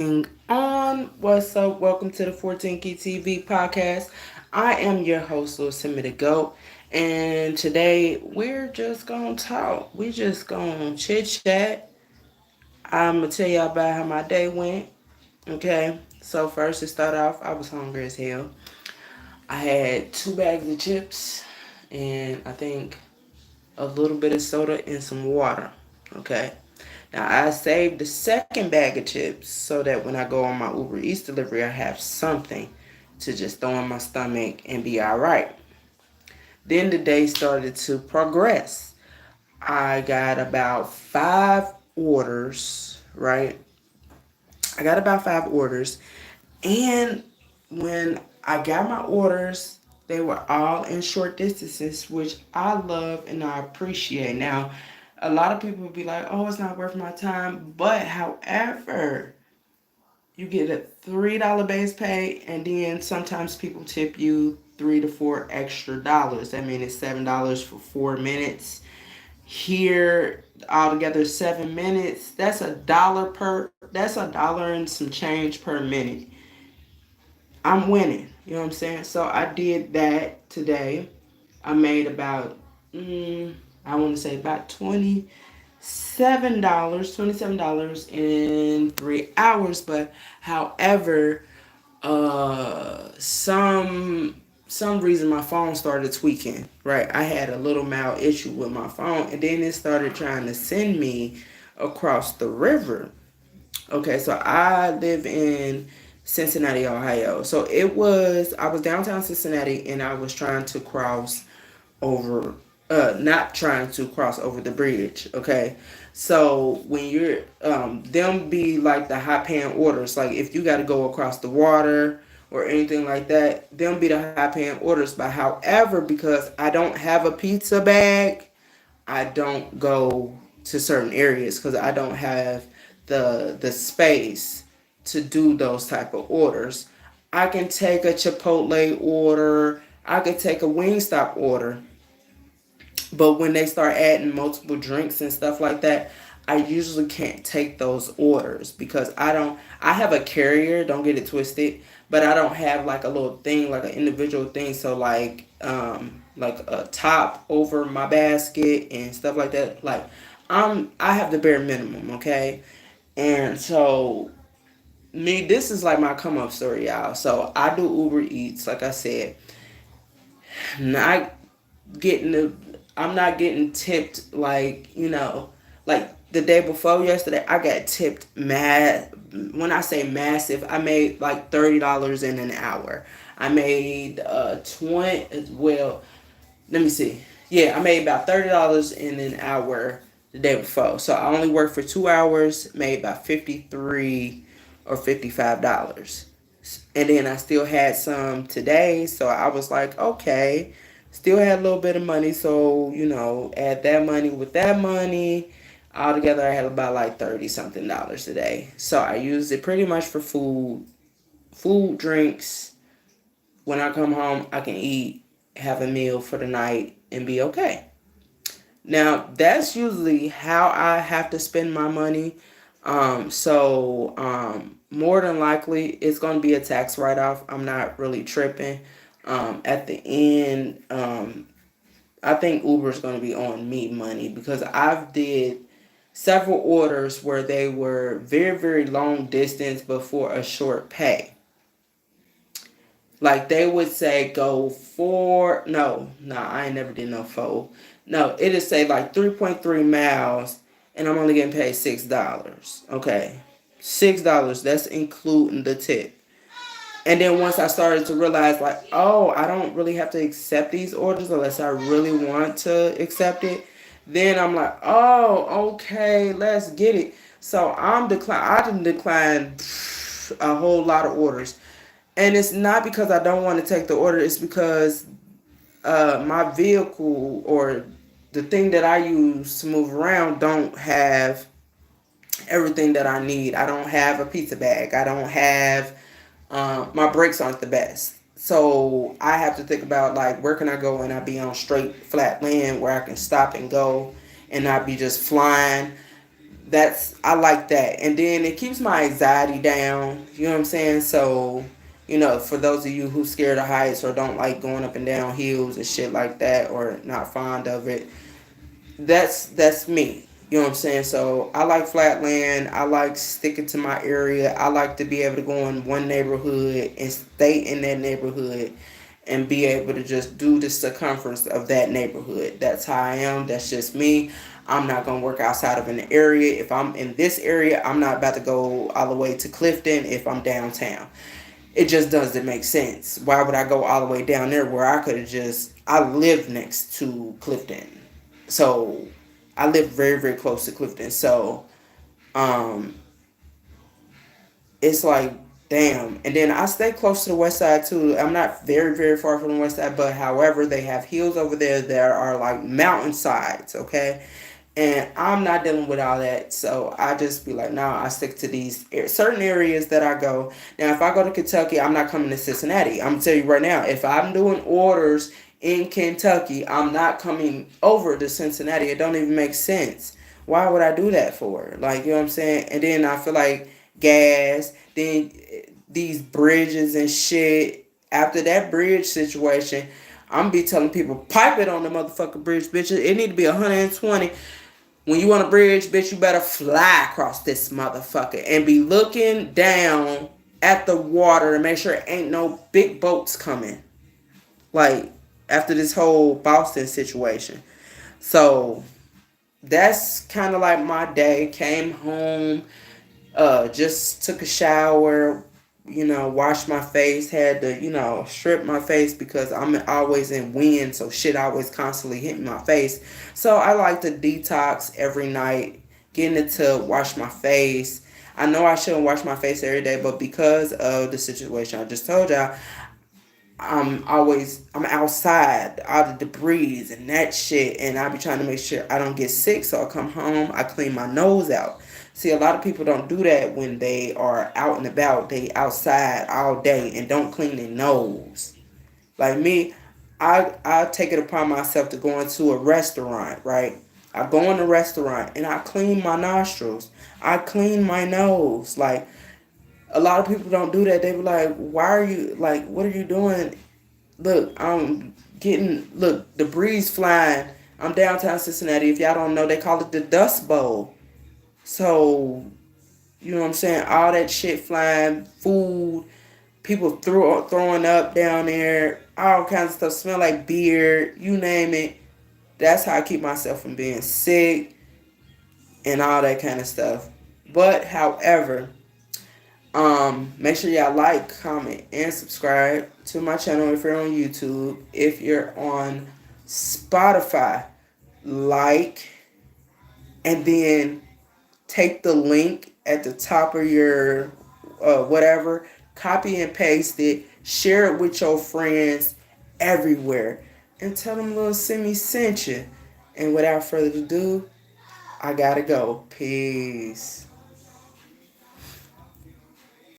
on? What's up? Welcome to the 14key TV podcast. I am your host, Lil Simmy the Goat, and today we're just gonna talk. We just gonna chit chat. I'm gonna tell y'all about how my day went. Okay, so first to start off, I was hungry as hell. I had 2 bags of chips, and I think a little bit of soda and some water. Okay. Now I saved the second bag of chips so that when I go on my Uber Eats delivery, I have something to just throw in my stomach and be all right. Then the day started to progress. I got about 5 orders, right? I got about 5 orders. And when I got my orders, they were all in short distances, which I love and I appreciate. Now, a lot of people will be like, oh, it's not worth my time. But, however, you get a $3 base pay, and then sometimes people tip you 3 to 4 extra dollars. That means it's $7 for 4 minutes. Here, altogether 7 minutes. That's a dollar per. That's a dollar and some change per minute. I'm winning. You know what I'm saying? So I did that today. I made about, I want to say about $27 in 3 hours. But however, some reason my phone started tweaking. Right, I had a little mild issue with my phone, and then it started trying to send me across the river. Okay, so I live in Cincinnati, Ohio. So I was downtown Cincinnati and I was trying to cross over, not trying to cross over the bridge. Okay, so when them be like the high paying orders, like if you got to go across the water or anything like that, them be the high paying orders. But however, because I don't have a pizza bag, I don't go to certain areas because I don't have the space to do those type of orders. I can take a Chipotle order. I could take a Wingstop order. But when they start adding multiple drinks and stuff like that, I usually can't take those orders because I have a carrier, don't get it twisted, but I don't have like a little thing, like an individual thing. So like a top over my basket and stuff like that. Like I have the bare minimum, okay? And so this is like my come up story, y'all. So I do Uber Eats, like I said. Not getting the I'm not getting tipped like, like the day before yesterday, I got tipped mad. When I say massive, I made like $30 in an hour. I made 20 well, let me see. Yeah, I made about $30 in an hour the day before. So I only worked for 2 hours, made about 53 or $55. And then I still had some today, so I was like, okay, still had a little bit of money, so add that money with that money. Altogether I had about like 30 something dollars today. So I used it pretty much for food, drinks. When I come home, I can eat, have a meal for the night, and be okay. Now, that's usually how I have to spend my money. More than likely, it's going to be a tax write off. I'm not really tripping. At the end, I think Uber is going to be on me money because I've did several orders where they were very, very long distance but for a short pay. Like they would say go for no, I ain't never did no four. No, it'd say like 3.3 miles and I'm only getting paid $6. Okay. $6, that's including the tip. And then once I started to realize like, oh, I don't really have to accept these orders unless I really want to accept it. Then I'm like, oh, okay, let's get it. So I didn't decline a whole lot of orders. And it's not because I don't want to take the order. It's because my vehicle or the thing that I use to move around don't have everything that I need. I don't have a pizza bag. I don't have my brakes aren't the best. So I have to think about like where can I go and I be on straight flat land where I can stop and go and not be just flying. I like that. And then it keeps my anxiety down. You know what I'm saying? So, for those of you who scared of heights or don't like going up and down hills and shit like that or not fond of it, that's me. You know what I'm saying? So I like flatland. I like sticking to my area. I like to be able to go in one neighborhood and stay in that neighborhood and be able to just do the circumference of that neighborhood. That's how I am. That's just me. I'm not gonna work outside of an area. If I'm in this area, I'm not about to go all the way to Clifton if I'm downtown. It just doesn't make sense. Why would I go all the way down there where I could have I live next to Clifton. So I live very, very close to Clifton. So um it's like, damn. And then I stay close to the west side too. I'm not very, very far from the west side, but however, they have hills over there that are like mountain sides, okay? And I'm not dealing with all that. So I just be like, nah, I stick to these certain areas that I go. Now, if I go to Kentucky, I'm not coming to Cincinnati. I'm going to tell you right now, if I'm doing orders in Kentucky, I'm not coming over to Cincinnati. It don't even make sense. Why would I do that for? Like, you know what I'm saying? And then I feel like gas, then these bridges and shit. After that bridge situation, I'm be telling people, pipe it on the motherfucking bridge, bitches. It need to be 120. When you on a bridge, bitch, you better fly across this motherfucker and be looking down at the water and make sure ain't no big boats coming. Like, after this whole Boston situation. So, that's kind of like my day. Came home, just took a shower, washed my face, had to, strip my face because I'm always in wind, so shit always constantly hitting my face. So I like to detox every night, get in the tub, wash my face. I know I shouldn't wash my face every day, but because of the situation I just told y'all, I'm outside, all the debris and that shit, and I be trying to make sure I don't get sick. So I come home, I clean my nose out. See, a lot of people don't do that when they are out and about. They outside all day and don't clean their nose. Like me, I take it upon myself to go into a restaurant, right? I go in a restaurant and I clean my nostrils. I clean my nose. Like, a lot of people don't do that. They be like, why are you, like, what are you doing? Look, debris flying. I'm downtown Cincinnati. If y'all don't know, they call it the Dust Bowl. So, you know what I'm saying? All that shit flying, food, people throwing up down there, all kinds of stuff. Smell like beer, you name it. That's how I keep myself from being sick and all that kind of stuff. But, however, make sure y'all like, comment, and subscribe to my channel if you're on YouTube. If you're on Spotify, like, and then take the link at the top of your whatever, copy and paste it, share it with your friends everywhere, and tell them little Simi sent you. And without further ado, I gotta go. Peace.